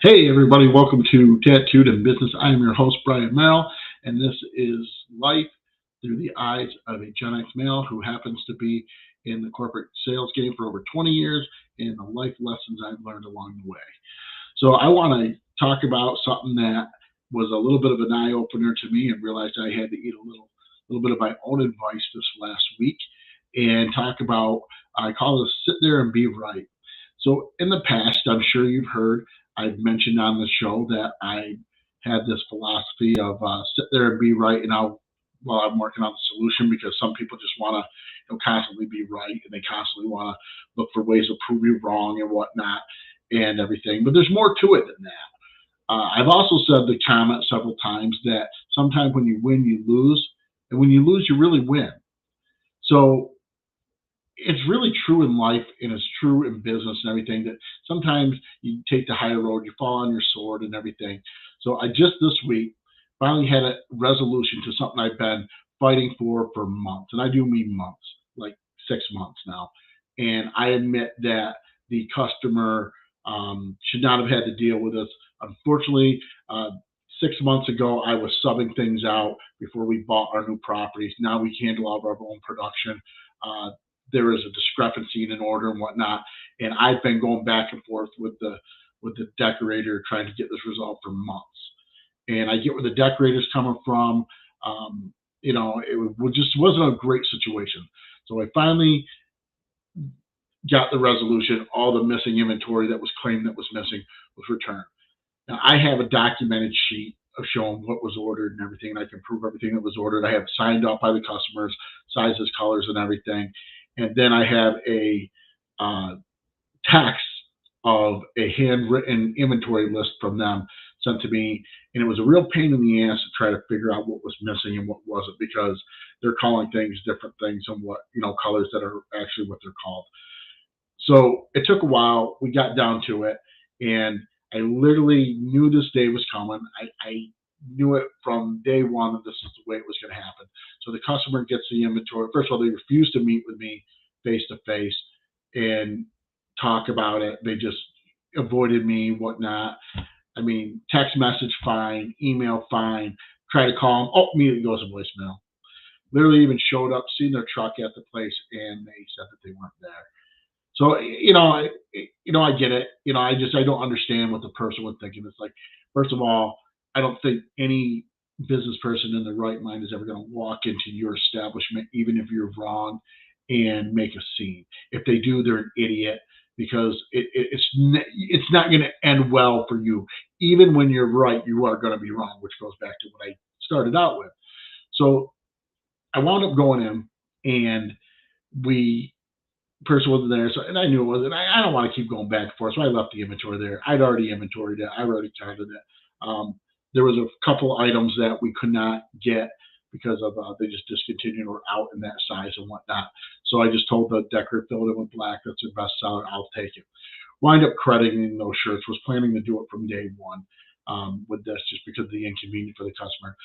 Hey, everybody, welcome to Tattooed in Business. I am your host, Brian Merrill, and this is life through the eyes of a Gen X male who happens to be in the corporate sales game for over 20 years and the life lessons I've learned along the way. So, I want to talk about something that was a little bit of an eye opener to me and realized I had to eat a little bit of my own advice this last week and talk about, I call this sit there and be right. So in the past, I'm sure you've heard I've mentioned on the show that I had this philosophy of sit there and be right, and I'll while I'm working on the solution because some people just want to constantly be right and they constantly want to look for ways to prove you wrong and whatnot and everything. But there's more to it than that. I've also said the comment several times that sometimes when you win, you lose, and when you lose, you really win. So it's really true in life and it's true in business and everything that sometimes you take the higher road, you fall on your sword and everything. So I just this week finally had a resolution to something I've been fighting for months, and I do mean months, like 6 months now. And I admit that the customer should not have had to deal with this. Unfortunately, 6 months ago, I was subbing things out before we bought our new properties. Now we handle all of our own production. Uh, there is a discrepancy in an order and whatnot. And I've been going back and forth with the decorator trying to get this resolved for months. And I get where the decorator's coming from. It just wasn't a great situation. So I finally got the resolution. All the missing inventory that was claimed that was missing was returned. Now I have a documented sheet of showing what was ordered and everything, and I can prove everything that was ordered. I have it signed off by the customers, sizes, colors, and everything. And then I have a uh, text of a handwritten inventory list from them sent to me. And it was a real pain in the ass to try to figure out what was missing and what wasn't because they're calling things different things and colors that are actually what they're called. So it took a while. We got down to it, and I literally knew this day was coming. I knew it from day one that this is the way it was going to happen. So the customer gets the inventory. First of all, they refused to meet with me face to face and talk about it. They just avoided me, whatnot. I mean, text message fine, email fine. Try to call them. Oh, immediately goes to voicemail. Literally even showed up, seen their truck at the place, and they said that they weren't there. So I get it. I don't understand what the person was thinking. It's like, first of all, I don't think any business person in their right mind is ever going to walk into your establishment, even if you're wrong, and make a scene. If they do, they're an idiot because it's not going to end well for you. Even when you're right, you are going to be wrong, which goes back to what I started out with. So I wound up going in, and we person wasn't there, so and I knew it wasn't. I don't want to keep going back and forth, so I left the inventory there. I'd already inventoried it. I already counted it. Um, there was a couple items that we could not get because of they just discontinued or out in that size and whatnot. So I just told the decorator fill it in with black. That's their best seller. I'll take it. Wind up crediting those shirts. Was planning to do it from day one with this, just because of the inconvenience for the customer.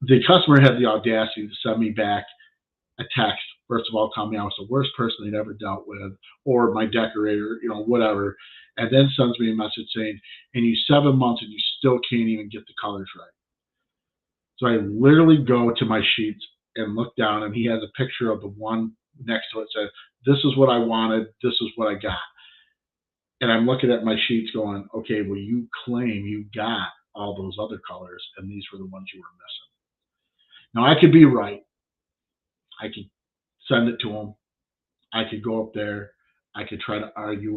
The customer had the audacity to send me back a text, first of all, tell me I was the worst person they'd ever dealt with, or my decorator, whatever, and then sends me a message saying, "And you 7 months and you still can't even get the colors right." So I literally go to my sheets and look down, and he has a picture of the one next to it says, "This is what I wanted. This is what I got." And I'm looking at my sheets going, "Okay, well, you claim you got all those other colors, and these were the ones you were missing." Now I could be right. I could send it to him. I could go up there. I could try to argue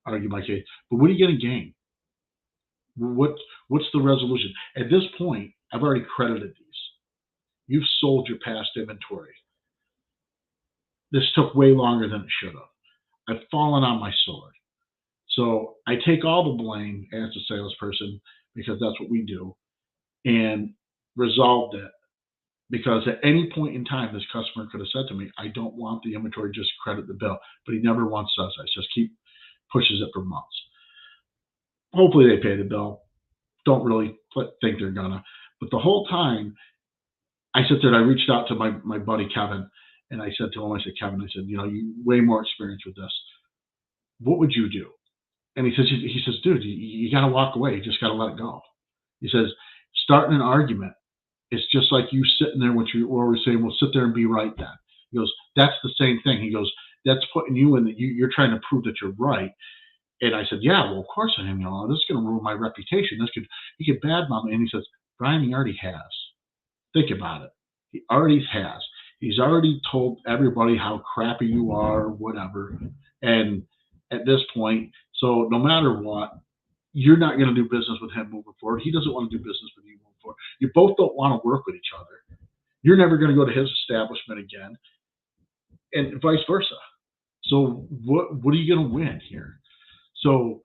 my case. But what are you going to gain? What what's the resolution? At this point, I've already credited these. You've sold your past inventory. This took way longer than it should have. I've fallen on my sword. So I take all the blame as a salesperson because that's what we do and resolved it. Because at any point in time, this customer could have said to me, "I don't want the inventory, just credit the bill." But he never once says that. He just keep pushes it for months. Hopefully they pay the bill. Don't really think they're gonna. But the whole time I sit there, and I reached out to my buddy Kevin, and I said to him, I said, "Kevin, I said, you way more experience with this. What would you do?" And he says, dude, you got to walk away. You just got to let it go. He says, starting an argument, it's just like you sitting there, where we're saying, well, sit there and be right then. He goes, that's the same thing. He goes, that's putting you in that you're trying to prove that you're right. And I said, yeah, well, of course I am. This is going to ruin my reputation. He could badmouth me. And he says, Brian, he already has. Think about it. He already has. He's already told everybody how crappy you are, whatever. And at this point, so no matter what, you're not going to do business with him moving forward. He doesn't want to do business with you moving forward. You both don't want to work with each other. You're never going to go to his establishment again, and vice versa. So what are you going to win here? So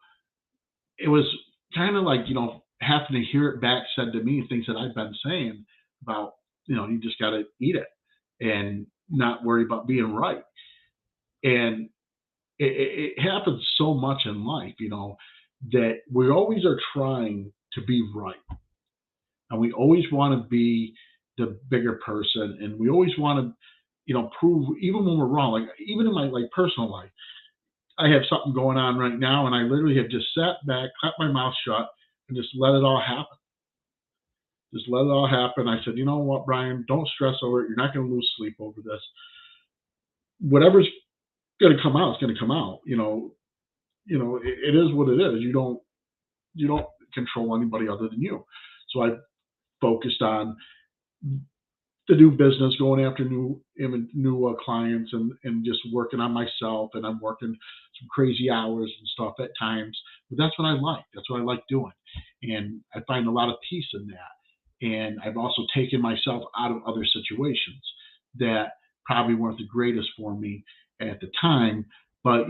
it was kind of like, having to hear it back said to me things that I've been saying about, you just got to eat it and not worry about being right. And it happens so much in life, that we always are trying to be right. And we always want to be the bigger person. And we always want to, prove, even when we're wrong. Like, even in my personal life, I have something going on right now, and I literally have just sat back, kept my mouth shut, and just let it all happen. Just let it all happen. I said, you know what, Brian, don't stress over it. You're not going to lose sleep over this. Whatever's going to come out is going to come out. It is what it is. You don't control anybody other than you. So I focused on the new business, going after new clients, and just working on myself. And I'm working some crazy hours and stuff at times, but that's what I like. That's what I like doing, and I find a lot of peace in that. And I've also taken myself out of other situations that probably weren't the greatest for me at the time. But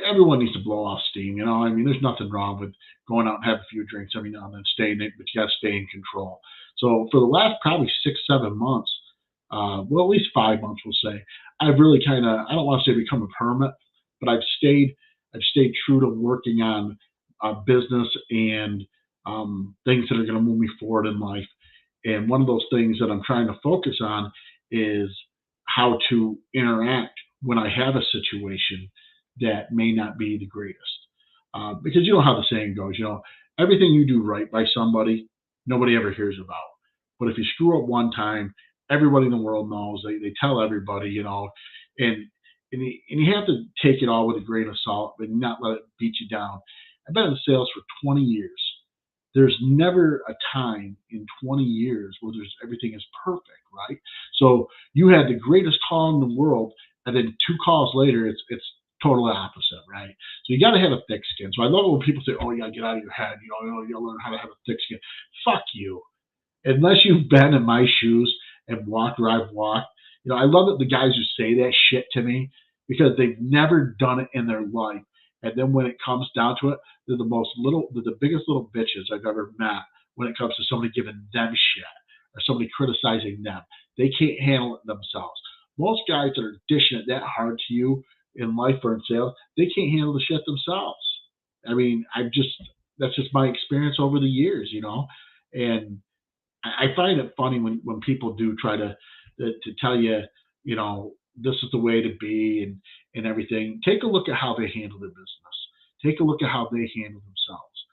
everyone needs to blow off steam. I mean, there's nothing wrong with going out and having a few drinks every now and then, but you got to stay in control. So for the last probably 6, 7 months, well, at least 5 months, we'll say, I've really kind of, I don't want to say become a hermit, but I've stayed true to working on business and things that are going to move me forward in life. And one of those things that I'm trying to focus on is how to interact when I have a situation that may not be the greatest. Because you know how the saying goes, everything you do right by somebody, nobody ever hears about. But if you screw up one time, everybody in the world knows. They tell everybody, and you have to take it all with a grain of salt, but not let it beat you down. I've been in sales for 20 years. There's never a time in 20 years where everything is perfect, right? So you had the greatest call in the world, and then 2 calls later, it's totally opposite, right? So you got to have a thick skin. So I love it when people say, "Oh, you got to get out of your head. You got to learn how to have a thick skin." Fuck you. Unless you've been in my shoes and walked where I've walked, I love it the guys who say that shit to me because they've never done it in their life. And then when it comes down to it, they're the biggest little bitches I've ever met when it comes to somebody giving them shit or somebody criticizing them. They can't handle it themselves. Most guys that are dishing it that hard to you in life or in sales, they can't handle the shit themselves. I mean, that's just my experience over the years, and I find it funny when people do try to tell you, this is the way to be and everything. Take a look at how they handle their business. Take a look at how they handle themselves.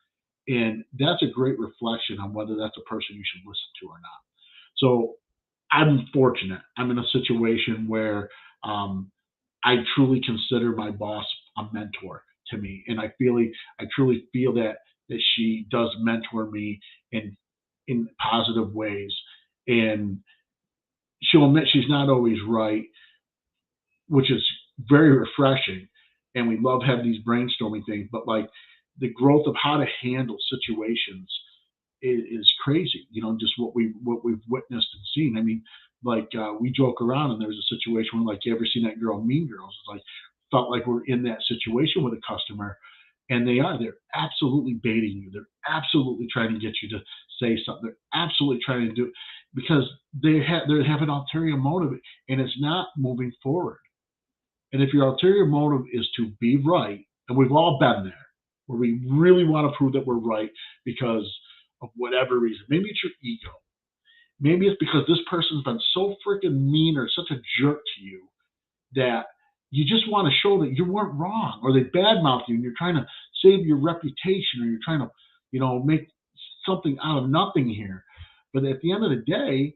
And that's a great reflection on whether that's a person you should listen to or not. So I'm fortunate. I'm in a situation where I truly consider my boss a mentor to me. And I truly feel that she does mentor me in positive ways. And she'll admit she's not always right, which is very refreshing. And we love having these brainstorming things, but like the growth of how to handle situations is crazy. Just what we've witnessed and seen. I mean, we joke around, and there's a situation where, you ever seen that girl Mean Girls? It's like felt like we're in that situation with a customer, and they're absolutely baiting you. They're absolutely trying to get you to say something. They're absolutely trying to do it because they have an ulterior motive, and it's not moving forward. And if your ulterior motive is to be right, and we've all been there, where we really want to prove that we're right because of whatever reason. Maybe it's your ego. Maybe it's because this person's been so freaking mean or such a jerk to you that you just want to show that you weren't wrong, or they badmouth you and you're trying to save your reputation, or you're trying to, make something out of nothing here. But at the end of the day,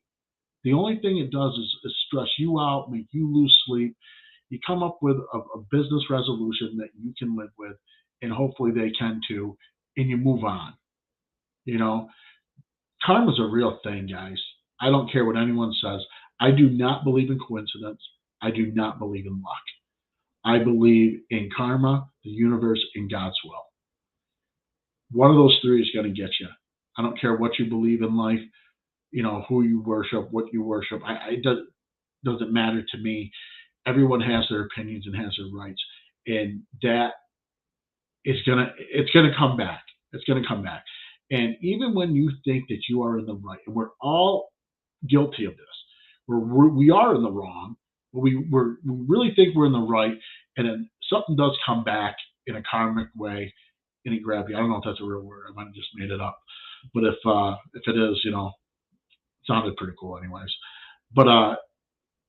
the only thing it does is stress you out, make you lose sleep. You come up with a business resolution that you can live with, and hopefully they can too, and you move on. You know, Karma's a real thing, guys. I don't care what anyone says. I do not believe in coincidence. I do not believe in luck. I believe in karma, the universe, and God's will. One of those three is going to get you. I don't care what you believe in life, who you worship, what you worship. It doesn't matter to me. Everyone has their opinions and has their rights, and that it's gonna come back. It's gonna come back. And even when you think that you are in the right, and we're all guilty of this, we are in the wrong, but we really think we're in the right, and then something does come back in a karmic way, and it grabs you. I don't know if that's a real word. I might have just made it up, but if it is, it sounded pretty cool, anyways. But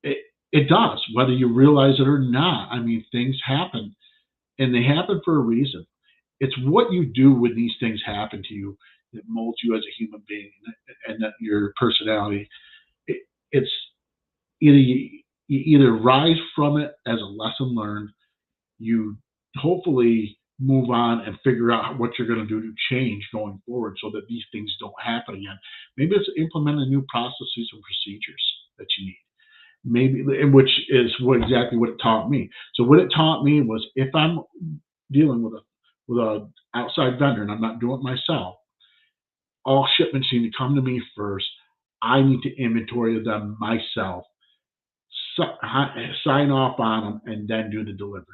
it it does, whether you realize it or not. I mean, things happen, and they happen for a reason. It's what you do when these things happen to you that molds you as a human being, and that your personality. It's you either rise from it as a lesson learned, you hopefully move on and figure out what you're going to do to change going forward so that these things don't happen again. Maybe it's implementing new processes and procedures that you need. Maybe, which is exactly what it taught me. So what it taught me was, if I'm dealing with a outside vendor and I'm not doing it myself, all shipments need to come to me first. I need to inventory them myself, sign off on them, and then do the delivery.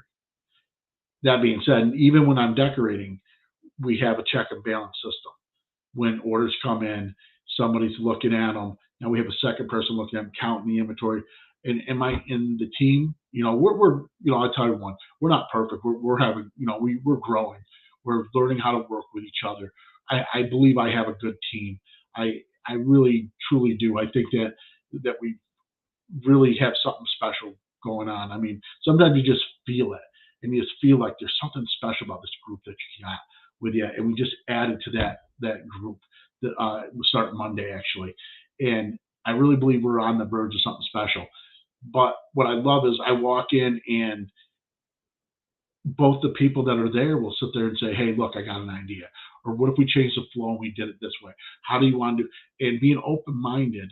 That being said, even when I'm decorating, we have a check and balance system. When orders come in, somebody's looking at them. Now we have a second person looking at them, counting the inventory. And in the team, we're I tell everyone, we're not perfect. We're having, we're growing. We're learning how to work with each other. I believe I have a good team. I really truly do. I think that we really have something special going on. I mean, sometimes you just feel it, and you just feel like there's something special about this group that you got with you. And we just added to that group that will start Monday, actually. And I really believe we're on the verge of something special. But what I love is I walk in, and both the people that are there will sit there and say, "Hey, look, I got an idea." Or, "What if we change the flow and we did it this way? How do you want to do?" And being open-minded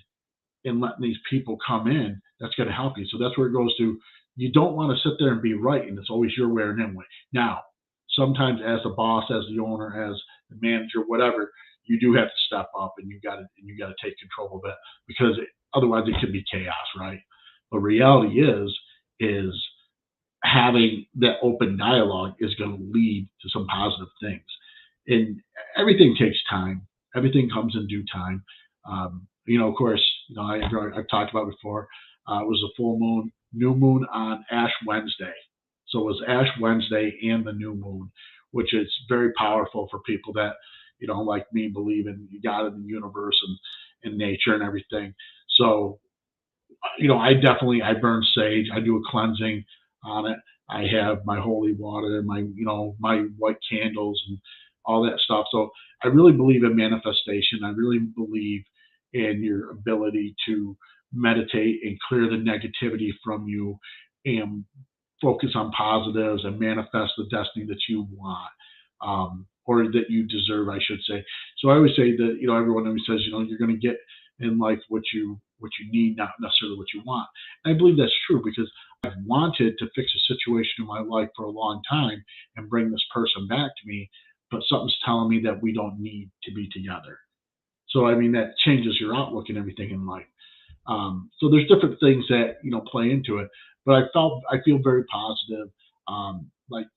and letting these people come in, that's going to help you. So that's where it goes to. You don't want to sit there and be right, and it's always your way or no way. Now, sometimes as the boss, as the owner, as the manager, whatever, you do have to step up, and you got to take control of it, because otherwise it could be chaos, right? But reality is having that open dialogue is going to lead to some positive things. And everything takes time. Everything comes in due time. Of course, I've talked about before. It was a full moon, new moon on Ash Wednesday. So it was Ash Wednesday and the new moon, which is very powerful for people that, like me, believe in God and the universe and nature and everything. So, I burn sage. I do a cleansing on it. I have my holy water, my white candles, and all that stuff. So I really believe in manifestation. I really believe in your ability to meditate and clear the negativity from you, and focus on positives and manifest the destiny that you want, or that you deserve, I should say. So I always say that, everyone always says, you're going to get in life what you need, not necessarily what you want. And I believe that's true, because I've wanted to fix a situation in my life for a long time and bring this person back to me, but something's telling me that we don't need to be together. So I mean, that changes your outlook and everything in life. So there's different things that play into it, but I feel very positive. Like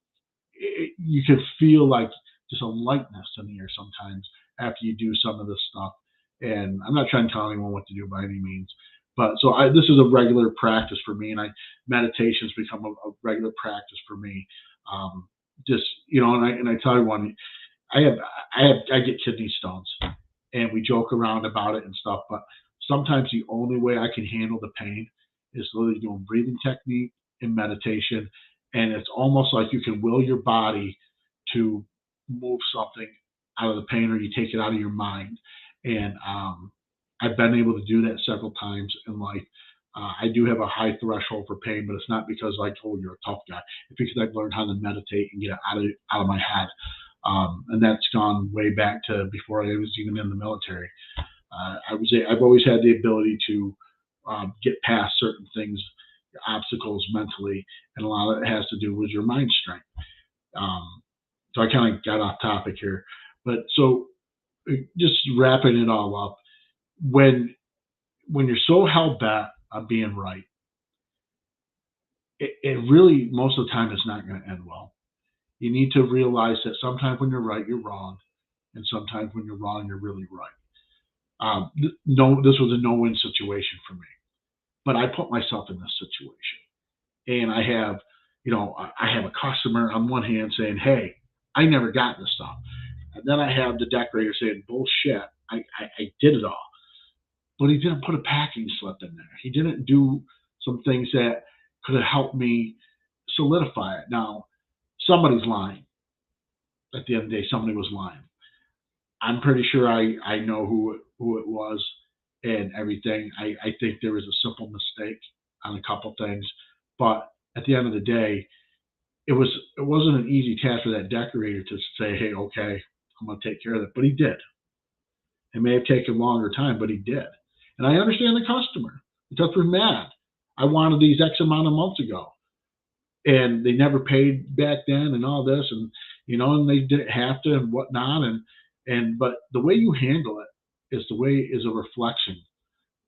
you can feel like just a lightness in the air sometimes after you do some of this stuff. And I'm not trying to tell anyone what to do by any means, but so this is a regular practice for me, and meditation's become a regular practice for me. Just and I tell everyone, I get kidney stones, and we joke around about it and stuff, but sometimes the only way I can handle the pain is literally doing breathing technique in meditation, and it's almost like you can will your body to move something out of the pain, or you take it out of your mind. And I've been able to do that several times in life. I do have a high threshold for pain, but it's not because like, oh, you're a tough guy. It's because I've learned how to meditate and get it out of my head. And that's gone way back to before I was even in the military. I've always had the ability to get past certain things, obstacles mentally, and a lot of it has to do with your mind strength. So I kind of got off topic here, but so just wrapping it all up, when you're so hell bent on being right, it really most of the time it's not going to end well. You need to realize that sometimes when you're right, you're wrong, and sometimes when you're wrong, you're really right. No, this was a no-win situation for me, but I put myself in this situation, and I have a customer on one hand saying, "Hey, I never got this stuff," and then I have the decorator saying, "Bullshit, I did it all," but he didn't put a packing slip in there. He didn't do some things that could have helped me solidify it. Now, somebody's lying. At the end of the day, somebody was lying. I'm pretty sure I know who it was and everything. I think there was a simple mistake on a couple things, but at the end of the day, it wasn't an easy task for that decorator to say, "Hey, okay, I'm going to take care of it," but he did. It may have taken longer time, but he did. And I understand the customer. The customer's mad. I wanted these X amount of months ago, and they never paid back then, and all this, and and they didn't have to, and whatnot, but the way you handle it is a reflection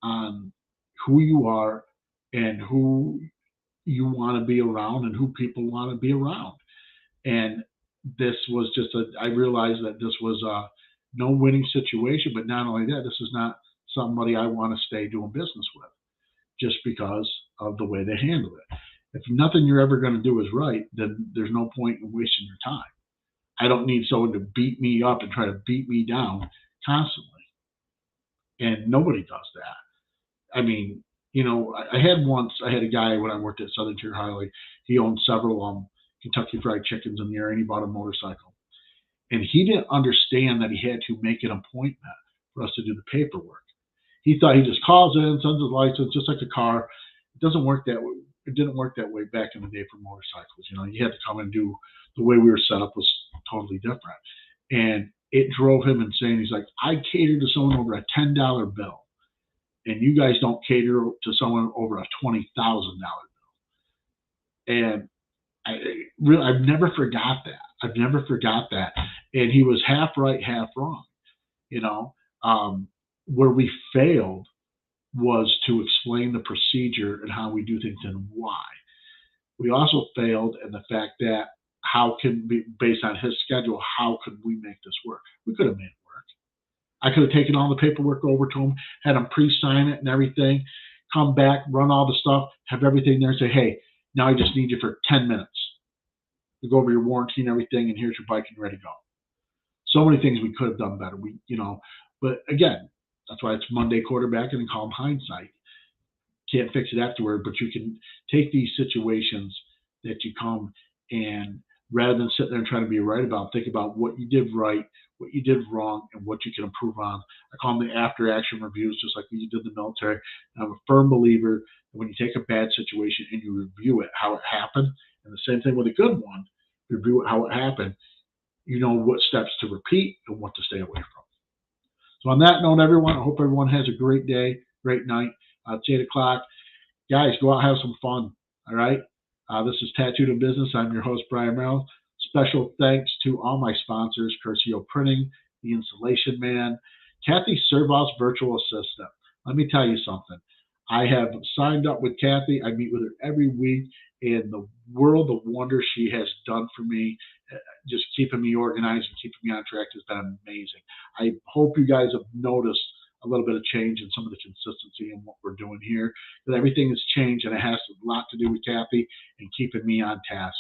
on who you are and who you want to be around and who people want to be around. And this was I realized that this was a no winning situation, but not only that, this is not somebody I want to stay doing business with just because of the way they handle it. If nothing you're ever going to do is right, then there's no point in wasting your time. I don't need someone to beat me up and try to beat me down constantly. And nobody does that. I mean, I had a guy when I worked at Southern Tier Highway. He owned several Kentucky Fried Chickens in the area, and he bought a motorcycle. And he didn't understand that he had to make an appointment for us to do the paperwork. He thought he just calls in, sends his license, just like a car. It doesn't work that way. It didn't work that way back in the day for motorcycles. You had to come and do the way we were set up was totally different. And it drove him insane. He's like, "I cater to someone over a $10 bill, and you guys don't cater to someone over a $20,000 bill." And I've never forgot that. I've never forgot that. And he was half right, half wrong. Where we failed was to explain the procedure and how we do things and why. We also failed in the fact that based on his schedule, how could we make this work? We could have made it work. I could have taken all the paperwork over to him, had him pre-sign it and everything, come back, run all the stuff, have everything there and say, "Hey, now I just need you for 10 minutes to go over your warranty and everything, and here's your bike and ready to go." So many things we could have done better. But again, that's why it's Monday quarterback and call them hindsight. Can't fix it afterward, but you can take these situations that you come and rather than sit there and try to be right about, think about what you did right, what you did wrong, and what you can improve on. I call them the after action reviews, just like when you did the military. And I'm a firm believer that when you take a bad situation and you review it, how it happened, and the same thing with a good one, review it, how it happened, you know what steps to repeat and what to stay away from. So on that note, everyone, I hope everyone has a great day, great night. It's 8 o'clock. Guys, go out and have some fun, all right? This is Tattooed in Business. I'm your host, Brian Merrill. Special thanks to all my sponsors, Curcio Printing, The Insulation Man, Kathy Servoz Virtual Assistant. Let me tell you something. I have signed up with Kathy. I meet with her every week, and the world of wonder she has done for me, just keeping me organized and keeping me on track, has been amazing. I hope you guys have noticed a little bit of change in some of the consistency in what we're doing here. But everything has changed, and it has a lot to do with Kathy and keeping me on task.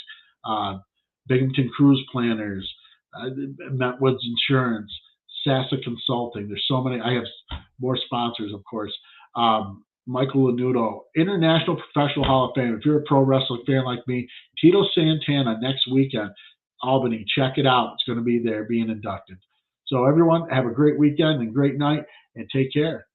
Binghamton Cruise Planners, Met Woods Insurance, Sassa Consulting. There's so many. I have more sponsors, of course. Michael Lanudo, International Professional Hall of Fame. If you're a pro wrestling fan like me, Tito Santana next weekend, Albany. Check it out. It's going to be there being inducted. So everyone, have a great weekend and great night, and take care.